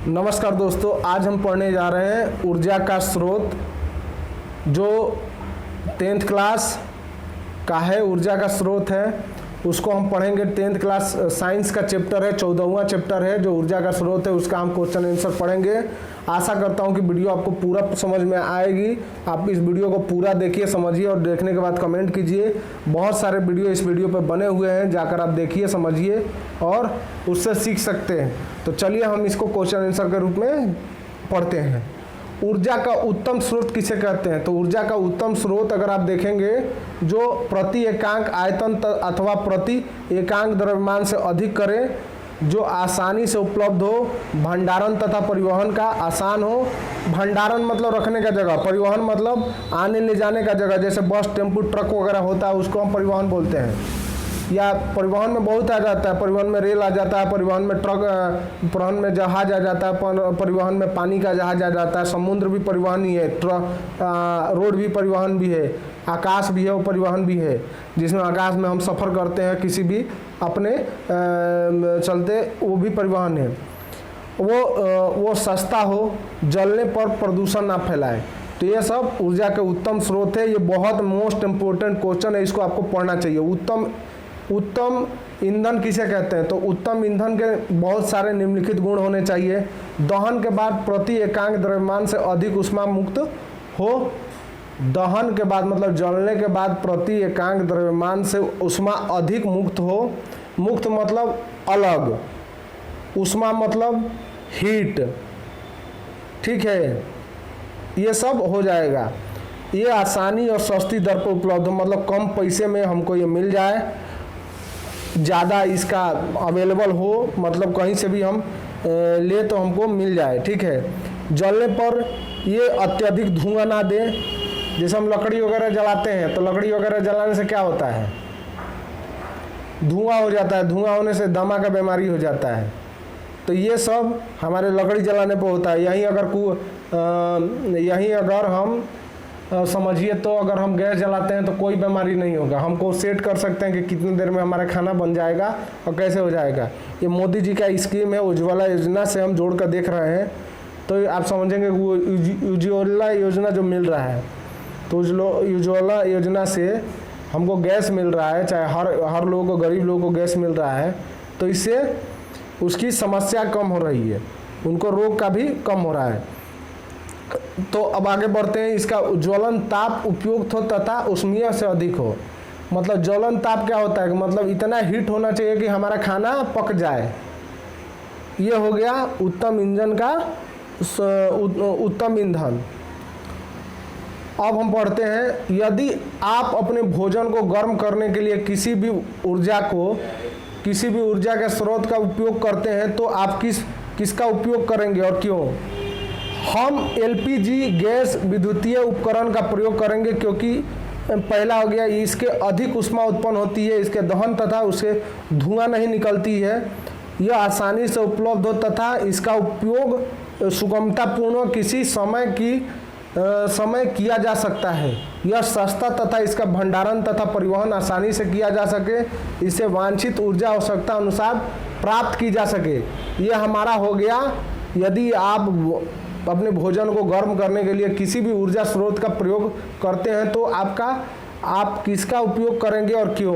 नमस्कार दोस्तों, आज हम पढ़ने जा रहे हैं ऊर्जा का स्रोत जो 10th क्लास का है। ऊर्जा का स्रोत है उसको हम पढ़ेंगे। 10th क्लास साइंस का चैप्टर है, 14वां चैप्टर है जो ऊर्जा का स्रोत है, उसका हम क्वेश्चन आंसर पढ़ेंगे। आशा करता हूं कि वीडियो आपको पूरा समझ में आएगी। आप इस वीडियो को पूरा देखिए, समझिए और देखने के बाद कमेंट कीजिए। बहुत सारे वीडियो इस वीडियो पर बने हुए हैं, जाकर आप देखिए, समझिए और उससे सीख सकते हैं। तो चलिए हम इसको क्वेश्चन आंसर के रूप में पढ़ते हैं। ऊर्जा का उत्तम स्रोत किसे कहते हैं? तो ऊर्जा का उत्तम स्रोत अगर आप देखेंगे जो प्रति एकांक आयतन अथवा प्रति एकांक द्रव्यमान से अधिक करे, जो आसानी से उपलब्ध हो, भंडारण तथा परिवहन का आसान हो। भंडारण मतलब रखने का जगह, परिवहन मतलब आने ले जाने का जगह, जैसे बस, टेम्पू, ट्रक वगैरह होता है उसको हम परिवहन बोलते हैं। या परिवहन में बहुत आ जाता है, परिवहन में रेल आ जाता है, परिवहन में ट्रक, परिवहन में जहाज आ जाता है, परिवहन में पानी का जहाज आ जाता है, समुद्र भी परिवहन ही है, रोड भी परिवहन भी है, आकाश भी है, वो परिवहन भी है, जिसमें आकाश में हम सफ़र करते हैं किसी भी अपने चलते, वो भी परिवहन है। वो सस्ता हो, जलने पर प्रदूषण ना फैलाए। तो ये सब ऊर्जा के उत्तम स्रोत है। ये बहुत मोस्ट इम्पोर्टेंट क्वेश्चन है, इसको आपको पढ़ना चाहिए। उत्तम ईंधन किसे कहते हैं? तो उत्तम ईंधन के बहुत सारे निम्नलिखित गुण होने चाहिए। दहन के बाद प्रति एकांक द्रव्यमान से अधिक ऊष्मा मुक्त हो। दहन के बाद मतलब जलने के बाद प्रति एकांक द्रव्यमान से ऊष्मा अधिक मुक्त हो। मुक्त मतलब अलग, ऊष्मा मतलब हीट, ठीक है, ये सब हो जाएगा। ये आसानी और सस्ती दर पर उपलब्ध हो, मतलब कम पैसे में हमको ये मिल जाए, ज़्यादा इसका अवेलेबल हो, मतलब कहीं से भी हम ले तो हमको मिल जाए, ठीक है। जलने पर ये अत्यधिक धुआं ना दे। जैसे हम लकड़ी वगैरह जलाते हैं तो लकड़ी वगैरह जलाने से क्या होता है? धुआं हो जाता है, धुआं होने से दमा का बीमारी हो जाता है। तो ये सब हमारे लकड़ी जलाने पर होता है। यहीं अगर हम समझिए तो अगर हम गैस जलाते हैं तो कोई बीमारी नहीं होगा। हमको सेट कर सकते हैं कि कितनी देर में हमारा खाना बन जाएगा और कैसे हो जाएगा। ये मोदी जी का स्कीम है, उज्ज्वला योजना से हम जोड़ कर देख रहे हैं। तो आप समझेंगे वो उज्ज्वला योजना जो मिल रहा है, तो उज्ज्वला योजना से हमको गैस मिल रहा है, चाहे हर लोगों को, गरीब लोगों को गैस मिल रहा है। तो इससे उसकी समस्या कम हो रही है, उनको रोग का भी कम हो रहा है। तो अब आगे बढ़ते हैं। इसका ज्वलन ताप उपयुक्त हो तथा ऊष्मीय से अधिक हो। मतलब ज्वलन ताप क्या होता है? मतलब इतना हीट होना चाहिए कि हमारा खाना पक जाए। ये हो गया उत्तम ईंधन का उत्तम ईंधन। अब हम पढ़ते हैं, यदि आप अपने भोजन को गर्म करने के लिए किसी भी ऊर्जा के स्रोत का उपयोग करते हैं तो आप किसका उपयोग करेंगे और क्यों? हम एलपीजी गैस विद्युतीय उपकरण का प्रयोग करेंगे, क्योंकि पहला हो गया इसके अधिक ऊष्मा उत्पन्न होती है, इसके दहन तथा उससे धुआं नहीं निकलती है, यह आसानी से उपलब्ध हो तथा इसका उपयोग सुगमतापूर्ण किसी समय किया जा सकता है। यह सस्ता तथा इसका भंडारण तथा परिवहन आसानी से किया जा सके, इसे वांछित ऊर्जा आवश्यकता अनुसार प्राप्त की जा सके। यह हमारा हो गया। यदि आप अपने भोजन को गर्म करने के लिए किसी भी ऊर्जा स्रोत का प्रयोग करते हैं तो आप किसका उपयोग करेंगे और क्यों?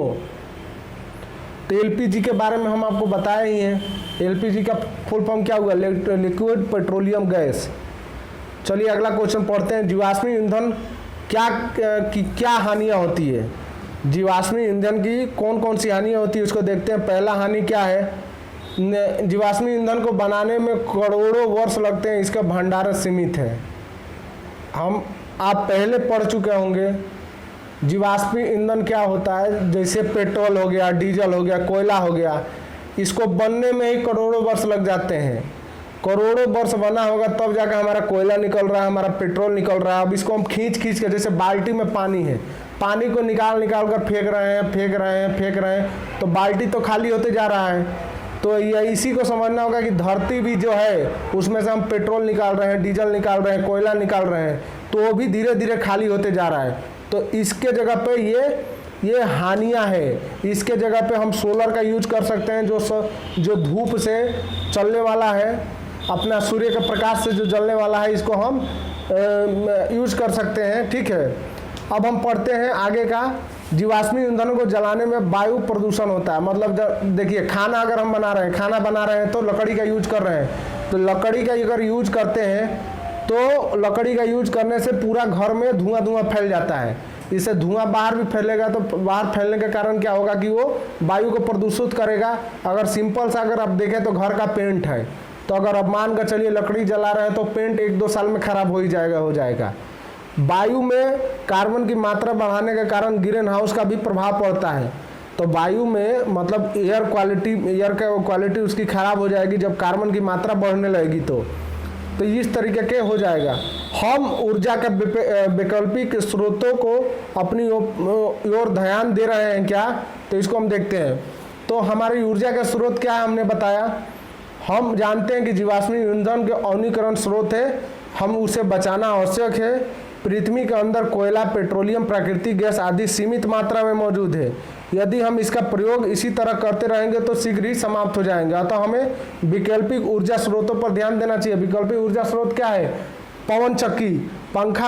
तो एलपीजी के बारे में हम आपको बताए ही हैं। एलपीजी का फुल फॉर्म क्या हुआ? Liquid petroleum gas. चलिए अगला क्वेश्चन पढ़ते हैं। जीवाश्मी ईंधन क्या हानियाँ होती है? जीवाश्मी ईंधन की कौन कौन सी हानियाँ होती है उसको देखते हैं। पहला हानि क्या है? जीवाश्मी ईंधन को बनाने में करोड़ों वर्ष लगते हैं, इसका भंडारण सीमित है। आप पहले पढ़ चुके होंगे जीवाश्मी ईंधन क्या होता है। जैसे पेट्रोल हो गया, डीजल हो गया, कोयला हो गया, इसको बनने में ही करोड़ों वर्ष लग जाते हैं। करोड़ों वर्ष बना होगा तब जाकर हमारा कोयला निकल रहा है, हमारा पेट्रोल निकल रहा है। अब इसको हम खींच के, जैसे बाल्टी में पानी है, पानी को निकाल कर फेंक रहे हैं, तो बाल्टी तो खाली होते जा रहा है। तो ये इसी को समझना होगा कि धरती भी जो है उसमें से हम पेट्रोल निकाल रहे हैं, डीजल निकाल रहे हैं, कोयला निकाल रहे हैं, तो वो भी धीरे धीरे खाली होते जा रहा है। तो इसके जगह पे ये हानियां है। इसके जगह पे हम सोलर का यूज कर सकते हैं जो धूप से चलने वाला है। अपना सूर्य के प्रकाश से जो जलने वाला है इसको हम यूज कर सकते हैं। ठीक है, अब हम पढ़ते हैं आगे का। जीवाश्मी ईंधनों को जलाने में वायु प्रदूषण होता है। मतलब जब देखिए खाना अगर हम बना रहे हैं तो लकड़ी का यूज कर रहे हैं, तो लकड़ी का अगर यूज करते हैं तो लकड़ी का यूज करने से पूरा घर में धुआं फैल जाता है। इससे धुआं बाहर भी फैलेगा, तो बाहर फैलने के कारण क्या होगा कि वो वायु को प्रदूषित करेगा। अगर सिंपल सा अगर आप देखें तो घर का पेंट है, तो अगर आप मान कर चलिए लकड़ी जला रहे हैं तो पेंट 1-2 साल में खराब हो जाएगा। वायु में कार्बन की मात्रा बढ़ाने के कारण ग्रीन हाउस का भी प्रभाव पड़ता है। तो वायु में मतलब एयर का क्वालिटी उसकी खराब हो जाएगी जब कार्बन की मात्रा बढ़ने लगेगी। तो इस तरीके के हो जाएगा। हम ऊर्जा के वैकल्पिक स्रोतों को अपनी ओर ध्यान दे रहे हैं क्या, तो इसको हम देखते हैं। तो हमारी ऊर्जा का स्रोत क्या है हमने बताया। हम जानते हैं कि जीवाश्मी ईंधन के अवनीकरण स्रोत है, हम उसे बचाना आवश्यक है। पृथ्वी के अंदर कोयला, पेट्रोलियम, प्राकृतिक गैस आदि सीमित मात्रा में मौजूद है। यदि हम इसका प्रयोग इसी तरह करते रहेंगे तो शीघ्र ही समाप्त हो जाएंगे। अतः हमें वैकल्पिक ऊर्जा स्रोतों पर ध्यान देना चाहिए। वैकल्पिक ऊर्जा स्रोत क्या है? पवन चक्की, पंखा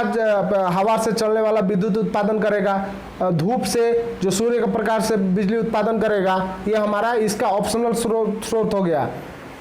हवा से चलने वाला विद्युत उत्पादन करेगा, धूप से जो सूर्य के प्रकाश से बिजली उत्पादन करेगा, ये हमारा इसका ऑप्शनल स्रोत हो गया।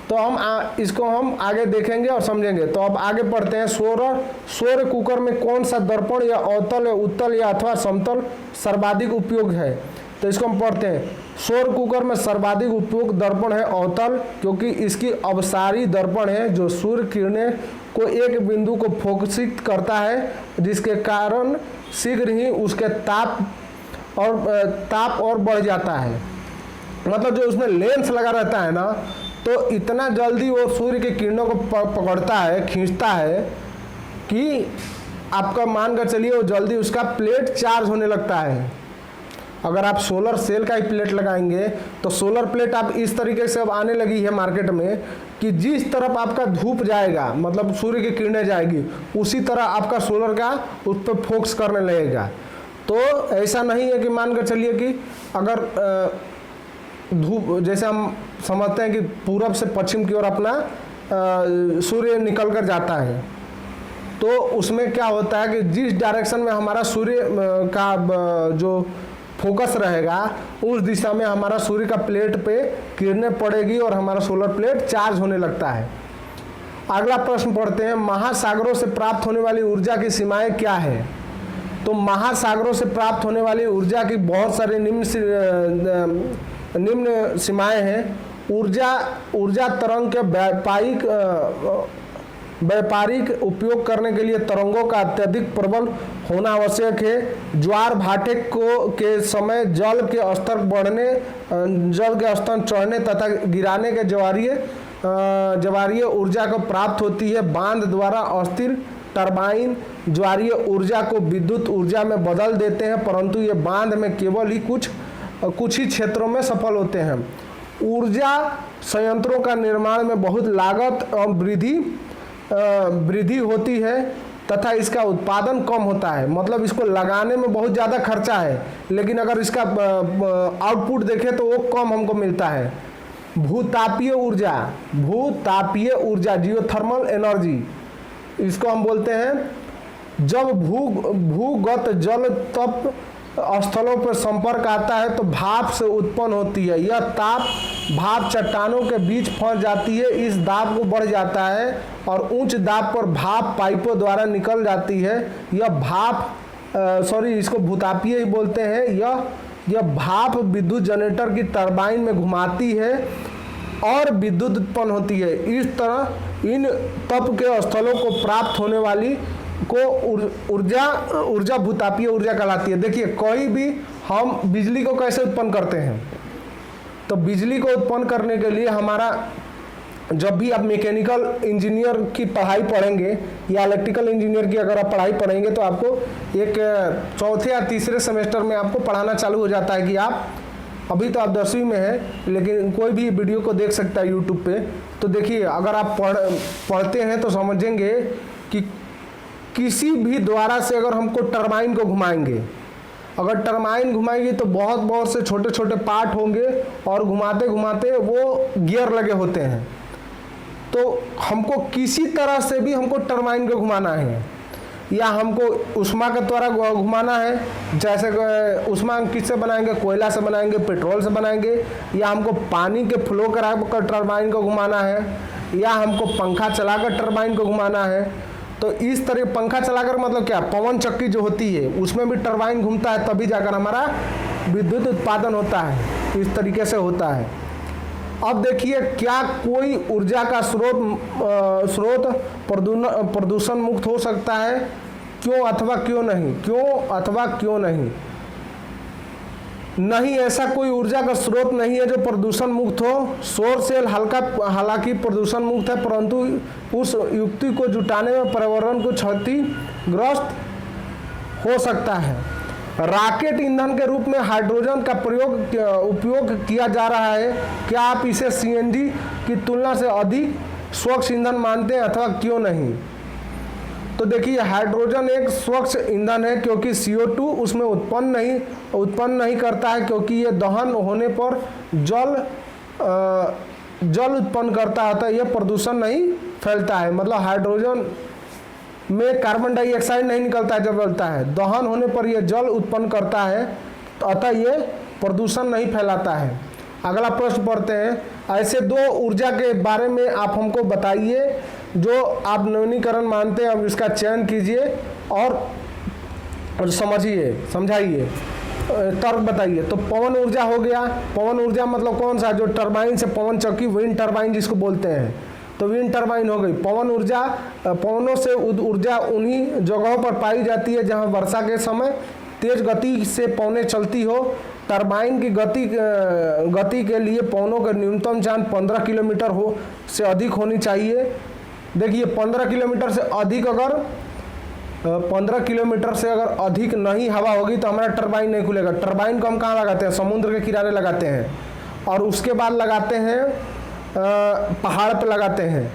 तो हम इसको हम आगे देखेंगे और समझेंगे। तो अब आगे पढ़ते हैं। सौर कुकर में कौन सा दर्पण या अवतल या उत्तल या अथवा समतल सर्वाधिक उपयोग है? तो इसको हम पढ़ते हैं। सौर कुकर में सर्वाधिक उपयोग दर्पण है अवतल, क्योंकि इसकी अपसारी दर्पण है जो सूर्य किरणें को एक बिंदु को फोकसित करता है, जिसके कारण शीघ्र ही उसके ताप और बढ़ जाता है। मतलब जो उसमें लेंस लगा रहता है ना, तो इतना जल्दी वो सूर्य की किरणों को पकड़ता है, खींचता है कि आपका मान कर चलिए वो जल्दी उसका प्लेट चार्ज होने लगता है। अगर आप सोलर सेल का ही प्लेट लगाएंगे तो सोलर प्लेट आप इस तरीके से अब आने लगी है मार्केट में कि जिस तरफ आपका धूप जाएगा, मतलब सूर्य की किरणें जाएगी, उसी तरह आपका सोलर का उस पर फोकस करने लगेगा। तो ऐसा नहीं है कि मान कर चलिए कि अगर धूप, जैसे हम समझते हैं कि पूरब से पश्चिम की ओर अपना सूर्य निकल कर जाता है, तो उसमें क्या होता है कि जिस डायरेक्शन में हमारा सूर्य का जो फोकस रहेगा उस दिशा में हमारा सूर्य का प्लेट पे किरणें पड़ेगी और हमारा सोलर प्लेट चार्ज होने लगता है। अगला प्रश्न पढ़ते हैं। महासागरों से प्राप्त होने वाली ऊर्जा की सीमाएं क्या है? तो महासागरों से प्राप्त होने वाली ऊर्जा की बहुत सारी निम्न सीमाएं हैं। ऊर्जा तरंग के व्यापारिक उपयोग करने के लिए तरंगों का अत्यधिक प्रबल होना आवश्यक है। ज्वार भाटे के समय जल के स्तर चढ़ने तथा गिराने के ज्वारीय ऊर्जा को प्राप्त होती है। बांध द्वारा अस्थिर टरबाइन ज्वारीय ऊर्जा को विद्युत ऊर्जा में बदल देते हैं, परंतु ये बांध में केवल ही कुछ ही क्षेत्रों में सफल होते हैं। ऊर्जा संयंत्रों का निर्माण में बहुत लागत और वृद्धि होती है तथा इसका उत्पादन कम होता है। मतलब इसको लगाने में बहुत ज़्यादा खर्चा है, लेकिन अगर इसका आउटपुट देखें तो वो कम हमको मिलता है। भूतापीय ऊर्जा जियोथर्मल एनर्जी, इसको हम बोलते हैं। जब भूगत जल तप स्थलों पर संपर्क आता है तो भाप से उत्पन्न होती है। यह ताप भाप चट्टानों के बीच फंस जाती है, इस दाब को बढ़ जाता है और उच्च दाब पर भाप पाइपों द्वारा निकल जाती है। इसको भूतापीय ही बोलते हैं। यह भाप विद्युत जनरेटर की टरबाइन में घुमाती है और विद्युत उत्पन्न होती है। इस तरह इन तप के स्थलों को प्राप्त होने वाली को ऊर्जा भूतापीय ऊर्जा कहलाती है। देखिए कोई भी हम बिजली को कैसे उत्पन्न करते हैं, तो बिजली को उत्पन्न करने के लिए हमारा, जब भी आप मैकेनिकल इंजीनियर की पढ़ाई पढ़ेंगे या इलेक्ट्रिकल इंजीनियर की अगर आप पढ़ाई पढ़ेंगे तो आपको एक चौथे या तीसरे सेमेस्टर में आपको पढ़ाना चालू हो जाता है कि आप अभी तो आप 10वीं में हैं, लेकिन कोई भी वीडियो को देख सकता है यूट्यूब पे। तो देखिए अगर आप पढ़ते हैं तो समझेंगे कि किसी भी द्वारा से अगर हमको टरबाइन को घुमाएंगे, अगर टरबाइन घुमाएंगे तो बहुत बहुत से छोटे छोटे पार्ट होंगे और घुमाते घुमाते वो गियर लगे होते हैं। तो हमको किसी तरह से भी हमको टरबाइन को घुमाना है, या हमको उष्मा के द्वारा घुमाना है। जैसे उष्मा हम किससे बनाएंगे, कोयला से बनाएंगे, पेट्रोल से बनाएंगे, या हमको पानी के फ्लो कराकर टरबाइन को घुमाना है, या हमको पंखा चलाकर टरबाइन को घुमाना है। तो इस तरह पंखा चलाकर मतलब क्या, पवन चक्की जो होती है उसमें भी टरबाइन घूमता है, तभी जाकर हमारा विद्युत उत्पादन होता है। इस तरीके से होता है। अब देखिए, क्या कोई ऊर्जा का स्रोत प्रदूषण मुक्त हो सकता है, क्यों अथवा क्यों नहीं, क्यों अथवा क्यों नहीं? नहीं, ऐसा कोई ऊर्जा का स्रोत नहीं है जो प्रदूषण मुक्त हो। सौर सेल हालांकि प्रदूषण मुक्त है, परंतु उस युक्ति को जुटाने में पर्यावरण को क्षतिग्रस्त हो सकता है। रॉकेट ईंधन के रूप में हाइड्रोजन का उपयोग किया जा रहा है। क्या आप इसे सीएनजी की तुलना से अधिक स्वच्छ ईंधन मानते हैं अथवा क्यों नहीं? तो देखिए, हाइड्रोजन एक स्वच्छ ईंधन है क्योंकि CO2 उसमें उत्पन्न नहीं करता है, क्योंकि ये दहन होने पर जल उत्पन्न करता है, अतः यह प्रदूषण नहीं फैलता है। मतलब हाइड्रोजन में कार्बन डाइऑक्साइड नहीं निकलता है जब जलता है, दहन होने पर यह जल उत्पन्न करता है, तो अतः ये प्रदूषण नहीं फैलाता है। अगला प्रश्न पढ़ते हैं। ऐसे दो ऊर्जा के बारे में आप हमको बताइए जो आप नवीनीकरण मानते हैं। अब इसका चयन कीजिए और समझाइए, तर्क बताइए। तो पवन ऊर्जा हो गया। पवन ऊर्जा मतलब कौन सा, जो टरबाइन से पवन चक्की, विंड टरबाइन जिसको बोलते हैं, तो विंड टरबाइन हो गई। पवन ऊर्जा, पवनों से ऊर्जा उन्हीं जगहों पर पाई जाती है जहां वर्षा के समय तेज गति से पवनें चलती हो। टरबाइन की गति के लिए पवनों का न्यूनतम चाल 15 किलोमीटर से अधिक होनी चाहिए। देखिए, 15 किलोमीटर से अधिक, अगर 15 किलोमीटर से अगर अधिक नहीं हवा होगी तो हमारा टरबाइन नहीं खुलेगा। टरबाइन को हम कहाँ लगाते हैं, समुद्र के किनारे लगाते हैं, और उसके बाद लगाते हैं पहाड़ पे लगाते हैं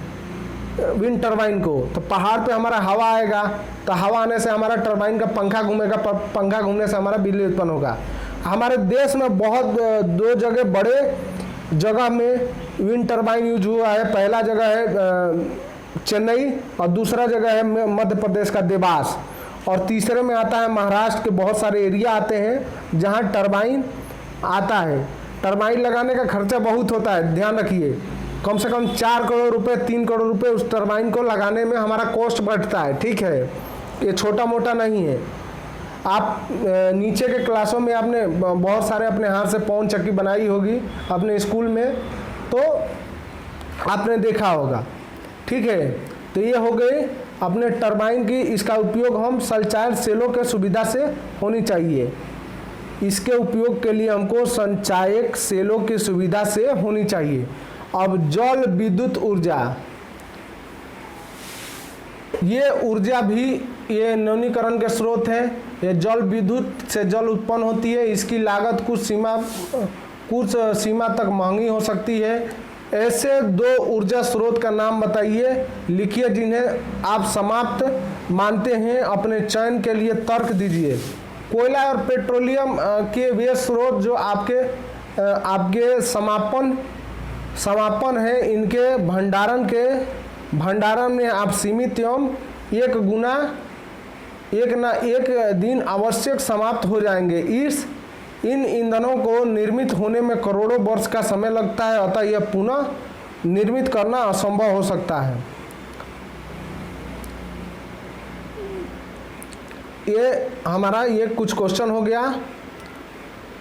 विंड टरबाइन को। तो पहाड़ पे हमारा हवा आएगा, तो हवा आने से हमारा टरबाइन का पंखा घूमेगा, पंखा घूमने से हमारा बिजली उत्पन्न होगा। हमारे देश में बहुत दो जगह बड़े जगह में विंड टरबाइन यूज हुआ है। पहला जगह है चेन्नई, और दूसरा जगह है मध्य प्रदेश का देवास, और तीसरे में आता है महाराष्ट्र के बहुत सारे एरिया आते हैं जहां टरबाइन आता है। टरबाइन लगाने का खर्चा बहुत होता है, ध्यान रखिए। कम से कम 4 करोड़ रुपए, 3 करोड़ रुपए उस टरबाइन को लगाने में हमारा कॉस्ट बढ़ता है। ठीक है, ये छोटा मोटा नहीं है। आप नीचे के क्लासों में आपने बहुत सारे अपने हाथ से पवन चक्की बनाई होगी अपने स्कूल में, तो आपने देखा होगा। ठीक है, तो ये हो गई अपने टरबाइन की। इसका उपयोग हम संचायक सेलों के सुविधा से होनी चाहिए। इसके उपयोग के लिए हमको संचायक सेलों की सुविधा से होनी चाहिए। अब जल विद्युत ऊर्जा, ये ऊर्जा भी ये नवीनीकरण के स्रोत है। ये जल विद्युत से जल उत्पन्न होती है। इसकी लागत कुछ सीमा तक महंगी हो सकती है। ऐसे दो ऊर्जा स्रोत का नाम बताइए, लिखिए जिन्हें आप समाप्त मानते हैं। अपने चयन के लिए तर्क दीजिए। कोयला और पेट्रोलियम के वे स्रोत जो आपके समापन है, इनके भंडारण में आप सीमित एवं एक ना एक दिन आवश्यक समाप्त हो जाएंगे। इन ईंधनों को निर्मित होने में करोड़ों वर्ष का समय लगता है, अतः यह पुनः निर्मित करना असंभव हो सकता है। ये हमारा कुछ क्वेश्चन हो गया।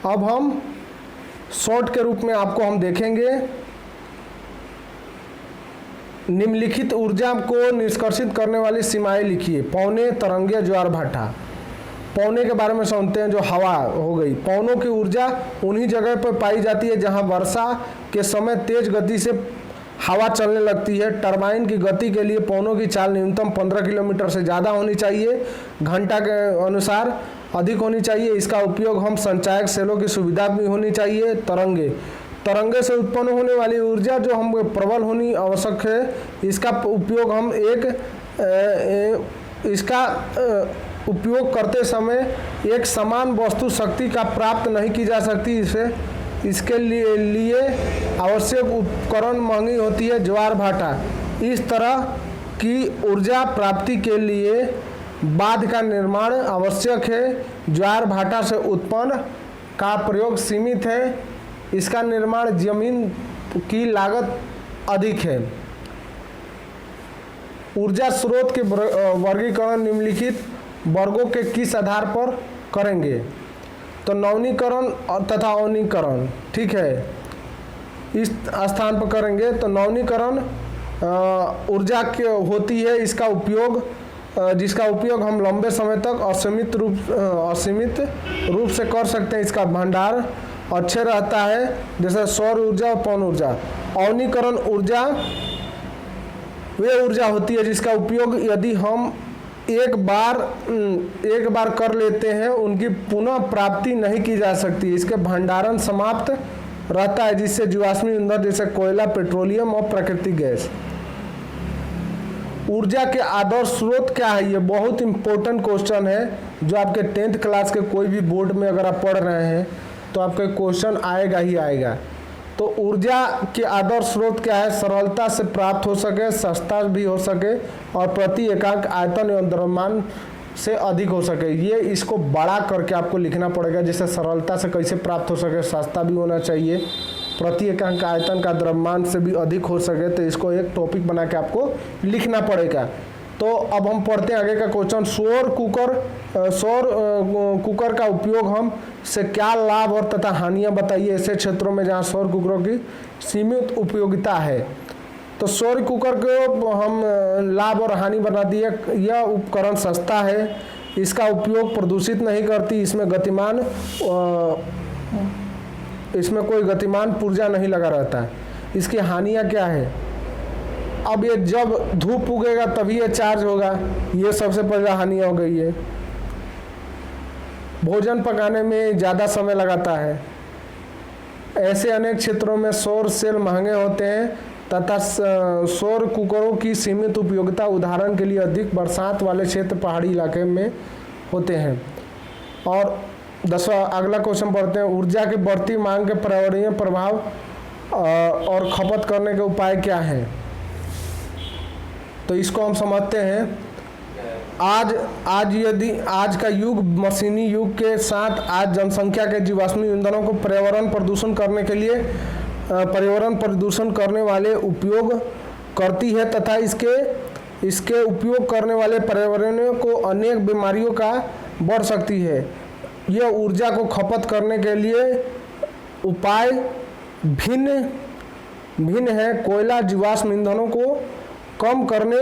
अब हम शॉर्ट के रूप में आपको हम देखेंगे। निम्नलिखित ऊर्जा को निष्कर्षित करने वाली सीमाएं लिखिए। पवने, तरंगे, ज्वार भाटा। पवने के बारे में समझते हैं, जो हवा हो गई। पवनों की ऊर्जा उन्हीं जगह पर पाई जाती है जहां वर्षा के समय तेज गति से हवा चलने लगती है। टरबाइन की गति के लिए पवनों की चाल न्यूनतम 15 किलोमीटर से ज़्यादा होनी चाहिए, घंटा के अनुसार अधिक होनी चाहिए। इसका उपयोग हम संचायक सेलों की सुविधा भी होनी चाहिए। तरंगे से उत्पन्न होने वाली ऊर्जा जो हम प्रबल होनी आवश्यक है। इसका उपयोग करते समय एक समान वस्तु शक्ति का प्राप्त नहीं की जा सकती। इसके लिए आवश्यक उपकरण महंगी होती है। ज्वार भाटा, इस तरह की ऊर्जा प्राप्ति के लिए बांध का निर्माण आवश्यक है। ज्वार भाटा से उत्पन्न का प्रयोग सीमित है। इसका निर्माण जमीन की लागत अधिक है। ऊर्जा स्रोत के वर्गीकरण निम्नलिखित वर्गों के किस आधार पर करेंगे? तो नवीनीकरण तथा अवनीकरण, ठीक है, इस स्थान पर करेंगे। तो नवीनीकरण ऊर्जा होती है इसका उपयोग, जिसका उपयोग हम लंबे समय तक असीमित रूप से कर सकते हैं। इसका भंडार अच्छे रहता है, जैसे सौर ऊर्जा और पवन ऊर्जा। अवनीकरण ऊर्जा वे ऊर्जा होती है जिसका उपयोग यदि हम एक बार कर लेते हैं, उनकी पुनः प्राप्ति नहीं की जा सकती। इसके भंडारण समाप्त रहता है, जिससे जीवाश्मी ईंधन जैसे कोयला, पेट्रोलियम और प्राकृतिक गैस। ऊर्जा के आदर्श स्रोत क्या है? ये बहुत इंपॉर्टेंट क्वेश्चन है, जो आपके 10th क्लास के कोई भी बोर्ड में अगर आप पढ़ रहे हैं तो आपका क्वेश्चन आएगा ही आएगा। तो ऊर्जा के आदर्श स्रोत क्या है? सरलता से प्राप्त हो सके, सस्ता भी हो सके और प्रति एकांक आयतन एवं द्रव्यमान से अधिक हो सके। ये इसको बड़ा करके आपको लिखना पड़ेगा, जैसे सरलता से कैसे प्राप्त हो सके, सस्ता भी होना चाहिए, प्रति एकांक आयतन का द्रव्यमान से भी अधिक हो सके। तो इसको एक टॉपिक बना के आपको लिखना पड़ेगा। तो अब हम पढ़ते हैं आगे का क्वेश्चन। सौर कुकर का उपयोग हम से क्या लाभ और तथा हानियां बताइए ऐसे क्षेत्रों में जहां सौर कुकरों की सीमित उपयोगिता है। तो सौर कुकर को हम लाभ और हानि बना दिए। यह उपकरण सस्ता है, इसका उपयोग प्रदूषित नहीं करती, इसमें कोई गतिमान पुर्जा नहीं लगा रहता है। इसकी हानियां क्या है? अब ये जब धूप उगेगा तभी ये चार्ज होगा, ये सबसे पहले हानि हो गई है। भोजन पकाने में ज़्यादा समय लगाता है। ऐसे अनेक क्षेत्रों में सौर सेल महंगे होते हैं तथा सौर कुकरों की सीमित उपयोगिता उदाहरण के लिए अधिक बरसात वाले क्षेत्र, पहाड़ी इलाके में होते हैं। और 10वां अगला क्वेश्चन पढ़ते हैं। ऊर्जा की बढ़ती मांग के पर्यावरणीय प्रभाव और खपत करने के उपाय क्या हैं? तो इसको हम समझते हैं। आज का युग मशीनी युग के साथ आज जनसंख्या के जीवाश्मी ईंधनों को पर्यावरण प्रदूषण करने वाले उपयोग करती है तथा इसके उपयोग करने वाले पर्यावरणियों को अनेक बीमारियों का बढ़ सकती है। यह ऊर्जा को खपत करने के लिए उपाय भिन्न है। कोयला जीवाश्म ईंधनों को कम करने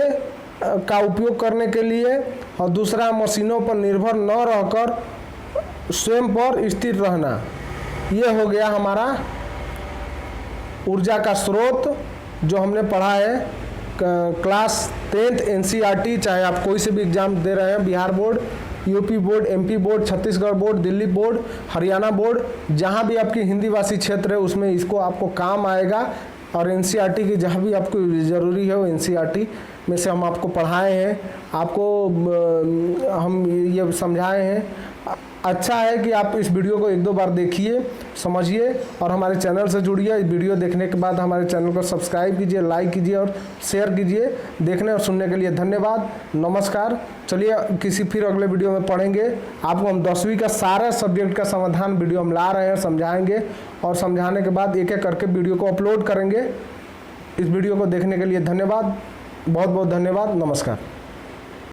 का उपयोग करने के लिए, और दूसरा मशीनों पर निर्भर न रहकर स्वयं पर स्थिर रहना। यह हो गया हमारा ऊर्जा का स्रोत जो हमने पढ़ा है क्लास 10th NCERT। चाहे आप कोई से भी एग्जाम दे रहे हैं, Bihar board, UP board, MP board, Chhattisgarh board, Delhi board, Haryana board, जहाँ भी आपकी हिंदी भाषी क्षेत्र है उसमें इसको आपको काम आएगा। और NCERT की जहाँ भी आपको ज़रूरी है वो NCERT में से हम आपको पढ़ाए हैं, आपको हम ये समझाए हैं। अच्छा है कि आप इस वीडियो को 1-2 बार देखिए, समझिए और हमारे चैनल से जुड़िए। इस वीडियो देखने के बाद हमारे चैनल को सब्सक्राइब कीजिए, लाइक कीजिए और शेयर कीजिए। देखने और सुनने के लिए धन्यवाद, नमस्कार। चलिए किसी फिर अगले वीडियो में पढ़ेंगे। आपको हम 10वीं का सारा सब्जेक्ट का समाधान वीडियो हम ला रहे हैं, समझाएंगे और समझाने के बाद एक एक करके वीडियो को अपलोड करेंगे। इस वीडियो को देखने के लिए धन्यवाद, बहुत बहुत धन्यवाद, नमस्कार।